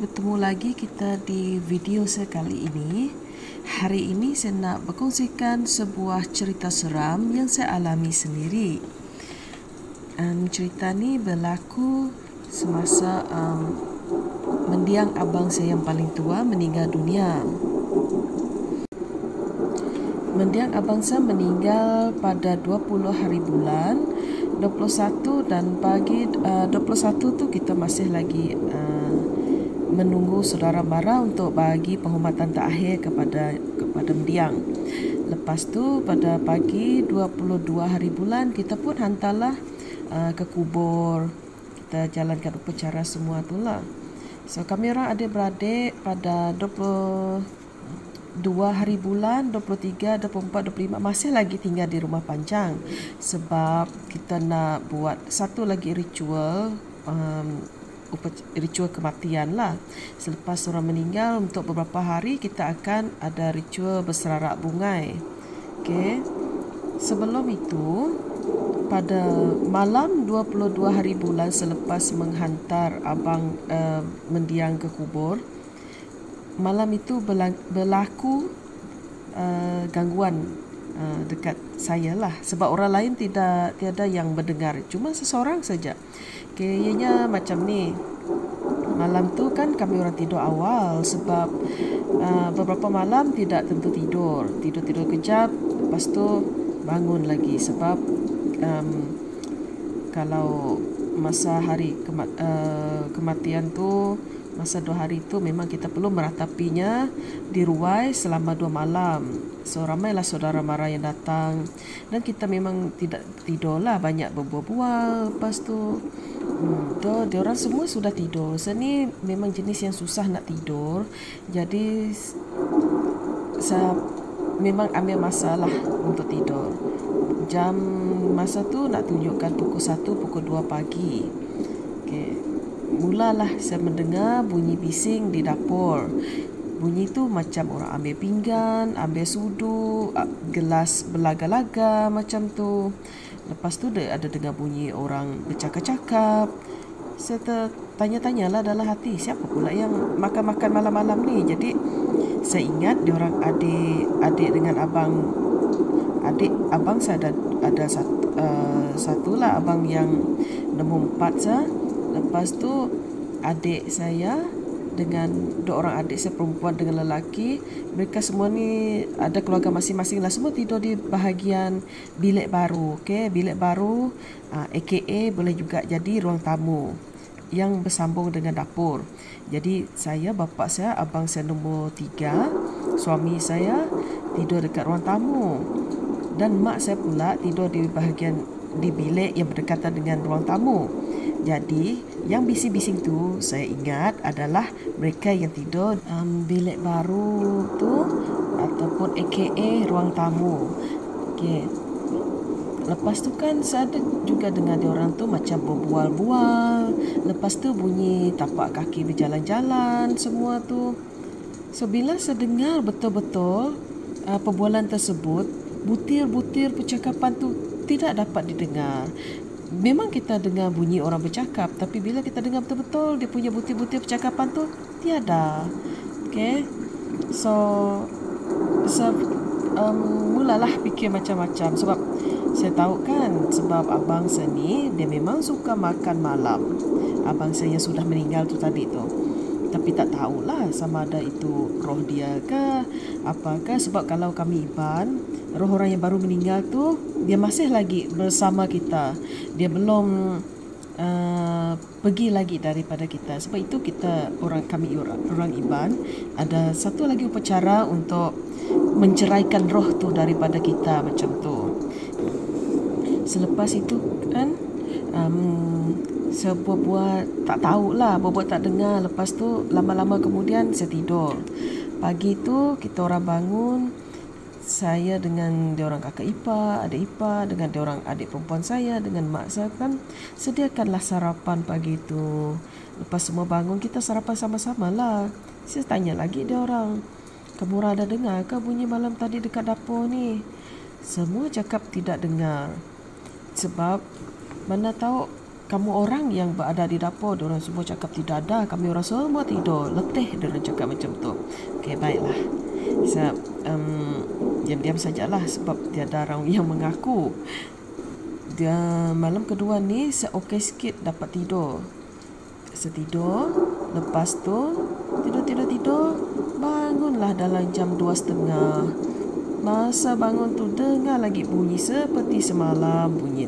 bertemu lagi kita di video saya kali ini. Hari ini saya nak berkongsikan sebuah cerita seram yang saya alami sendiri. Cerita ni berlaku semasa mendiang abang saya yang paling tua meninggal dunia. Mendiang abang saya meninggal pada 20 hari bulan 21 dan pagi 21 tu kita masih lagi menunggu saudara mara untuk bagi penghormatan terakhir kepada mendiang. Lepas tu pada pagi 22 hari bulan kita pun hantarlah ke kubur. Kita jalankan upacara semua tu lah. So kami orang adik-beradik pada 22 hari bulan, 23, 24, 25 masih lagi tinggal di rumah panjang sebab kita nak buat satu lagi ritual ritual kematian lah. Selepas orang meninggal untuk beberapa hari kita akan ada ritual berserarak bungai. Okay. Sebelum itu pada malam 22 hari bulan selepas menghantar abang mendiang ke kubur, malam itu berlaku gangguan dekat saya lah sebab orang lain tiada yang mendengar, cuma seseorang saja. Kayaknya macam ni. Malam tu kan kami orang tidur awal sebab beberapa malam tidak tentu tidur kejap, lepas tu bangun lagi sebab kalau masa hari kematian tu, masa 2 hari tu memang kita perlu meratapinya di ruai selama 2 malam. So ramailah saudara mara yang datang dan kita memang tidak tidur lah, banyak berbual-bual. Lepas tu diorang semua sudah tidur. Saya ni memang jenis yang susah nak tidur, jadi saya memang ambil masalah untuk tidur. Jam masa tu nak tunjukkan pukul 1, pukul 2 pagi. Okay. Mulalah saya mendengar bunyi bising di dapur. Bunyi tu macam orang ambil pinggan, ambil sudu, gelas berlaga-laga macam tu. Lepas tu ada dengar bunyi orang bercakap-cakap. Saya tanya-tanyalah dalam hati, siapa pula yang makan-makan malam-malam ni? Jadi saya ingat diorang adik dengan abang saya ada satu lah abang yang nombor 4 saya. Lepas tu adik saya dengan 2 orang adik saya perempuan dengan lelaki, mereka semua ni ada keluarga masing-masing lah, semua tidur di bahagian bilik baru. Okay, bilik baru aka boleh juga jadi ruang tamu yang bersambung dengan dapur. Jadi saya, bapa saya, abang saya nombor 3, suami saya tidur dekat ruang tamu dan mak saya pula tidur di bilik yang berdekatan dengan ruang tamu. Jadi yang bising-bising tu saya ingat adalah mereka yang tidur bilik baru tu ataupun aka ruang tamu. Okay. Lepas tu kan saya ada juga dengar diorang tu macam berbual-bual. Lepas tu bunyi tapak kaki berjalan-jalan semua tu. So bila saya dengar betul-betul perbualan tersebut, butir-butir percakapan tu tidak dapat didengar. Memang kita dengar bunyi orang bercakap, tapi bila kita dengar betul-betul dia punya butir-butir percakapan tu tiada. Okay. So mulalah fikir macam-macam sebab saya tahu kan, sebab abang saya ni dia memang suka makan malam. Abang saya yang sudah meninggal tu tadi tu. Tapi tak tahulah sama ada itu roh dia ke apakah, sebab kalau kami iban, roh orang yang baru meninggal tu dia masih lagi bersama kita. Dia belum pergi lagi daripada kita. Sebab itu kami orang iban ada satu lagi upacara untuk menceraikan roh tu daripada kita macam tu. Selepas itu kan saya buat tak tahulah, buat tak dengar. Lepas tu lama-lama kemudian saya tidur. Pagi tu kita orang bangun, saya dengan diorang kakak ipar, adik ipar, dengan diorang adik perempuan saya, dengan mak saya kan sediakanlah sarapan pagi tu. Lepas semua bangun kita sarapan sama-sama lah. Saya tanya lagi diorang, kamu orang ada dengar ke bunyi malam tadi dekat dapur ni? Semua cakap tidak dengar. Sebab mana tahu kamu orang yang berada di dapur. Diorang semua cakap tidak ada, kami orang semua tidur. Letih diorang cakap macam tu. Okey, baiklah. Saya diam-diam sajalah sebab tiada orang yang mengaku. Dia malam kedua ni saya okey sikit dapat tidur. Saya tidur, lepas tu tidur, bangunlah dalam jam 2.30. Masa bangun tu dengar lagi bunyi seperti semalam, bunyi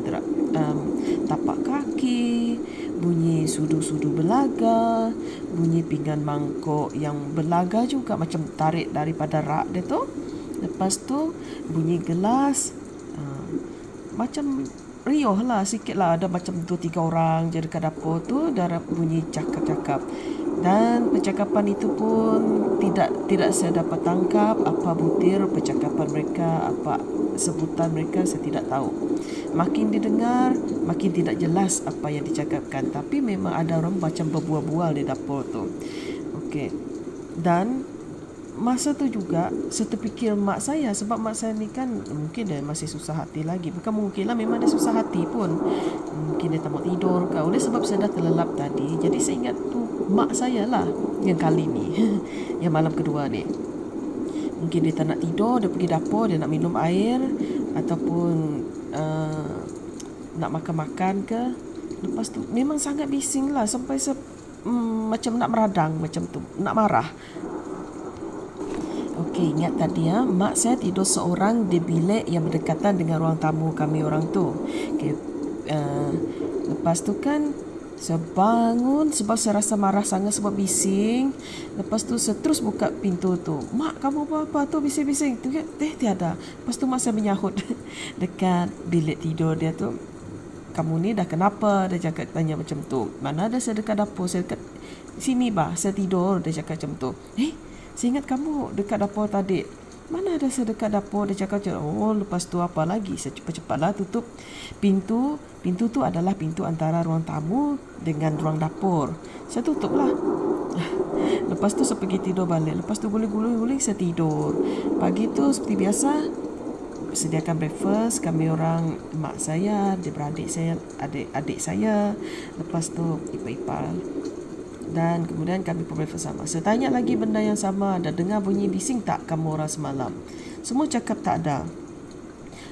tapak kaki, bunyi sudu-sudu belaga, bunyi pinggan mangkuk yang belaga juga macam tarik daripada rak dia tu. Lepas tu bunyi gelas, macam riuh lah sikit lah, ada macam 2-3 orang je dekat dapur tu, darah bunyi cakap-cakap. Dan percakapan itu pun tidak saya dapat tangkap apa butir percakapan mereka, apa sebutan mereka, saya tidak tahu. Makin didengar, makin tidak jelas apa yang dicakapkan. Tapi memang ada orang macam berbual-bual di dapur tu. Okey. Dan masa tu juga saya terfikir mak saya, sebab mak saya ni kan mungkin dia masih susah hati lagi. Bukan mungkin lah, memang dia susah hati pun. Mungkin dia tak mau tidur ke. Oleh sebab saya dah terlelap tadi, jadi saya ingat tu mak saya lah yang kali ni yang malam kedua ni. Mungkin dia tak nak tidur, dia pergi dapur, dia nak minum air ataupun nak makan-makan ke. Lepas tu memang sangat bising lah, sampai saya macam nak meradang macam tu, nak marah. Okey, ingat tadi mak saya tidur seorang di bilik yang berdekatan dengan ruang tamu kami orang tu. Okey, lepas tu kan saya bangun sebab saya rasa marah sangat sebab bising. Lepas tu saya terus buka pintu tu. Mak, kamu apa tu bising-bising? Tiada. Lepas tu mak saya menyahut dekat bilik tidur dia tu. Kamu ni dah kenapa? Dia cakap, tanya macam tu. Mana ada saya dekat dapur? Saya dekat sini bah, saya tidur. Dia cakap macam tu. Saya ingat kamu dekat dapur tadi. Mana ada saya dekat dapur? Dia cakap macam, oh lepas tu apa lagi? Saya cepat-cepatlah tutup pintu. Pintu tu adalah pintu antara ruang tamu dengan ruang dapur. Saya tutup lah. Lepas tu saya pergi tidur balik. Lepas tu guling-guling saya tidur. Pagi tu seperti biasa, sediakan breakfast. Kami orang, mak saya, adik-beradik saya, adik saya. Lepas tu ipar-ipar. Dan kemudian kami pun breakfast sama. Saya tanya lagi benda yang sama. Dah dengar bunyi bising tak kamu orang semalam? Semua cakap tak ada.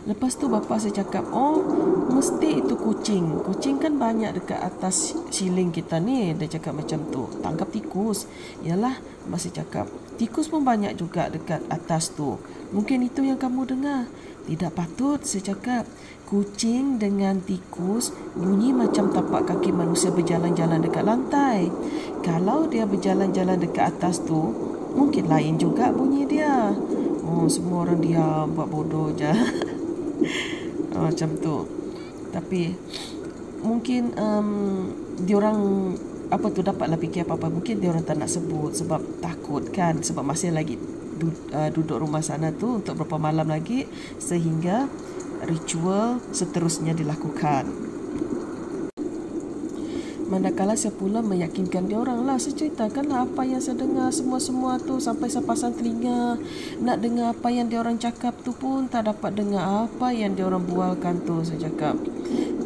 Lepas tu bapa saya cakap, oh mesti itu kucing. Kucing kan banyak dekat atas siling kita ni. Dia cakap macam tu. Tangkap tikus. Yalah, masih cakap tikus pun banyak juga dekat atas tu. Mungkin itu yang kamu dengar. Tidak patut, saya cakap. Kucing dengan tikus bunyi macam tapak kaki manusia berjalan-jalan dekat lantai. Kalau dia berjalan-jalan dekat atas tu, mungkin lain juga bunyi dia. Oh, semua orang diam, buat bodoh je. Macam tu. Tapi mungkin diorang dapatlah fikir apa-apa. Mungkin diorang tak nak sebut sebab takut kan, sebab masih lagi duduk rumah sana tu untuk beberapa malam lagi, sehingga ritual seterusnya dilakukan. Manakala saya pula meyakinkan dia orang lah, saya ceritakanlah apa yang saya dengar semua tu, sampai saya pasang telinga nak dengar apa yang dia orang cakap tu pun tak dapat dengar apa yang dia orang bualkan tu. Saya cakap,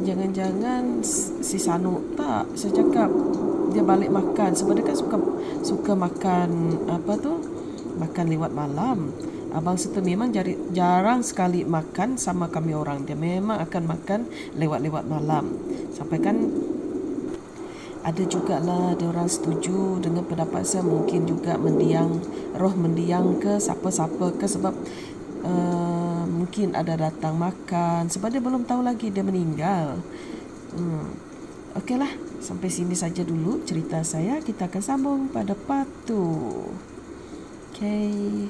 jangan-jangan si Sanu tak, saya cakap dia balik makan sebab dia kan suka makan makan lewat malam. Abang Setu memang jarang sekali makan sama kami orang. Dia memang akan makan lewat-lewat malam. Sampai kan ada jugalah dia orang setuju dengan pendapat saya, mungkin juga roh mendiang ke siapa-siapa ke, sebab mungkin ada datang makan, sebab dia belum tahu lagi dia meninggal. Okeylah, sampai sini saja dulu cerita saya. Kita akan sambung pada part 2. Okay.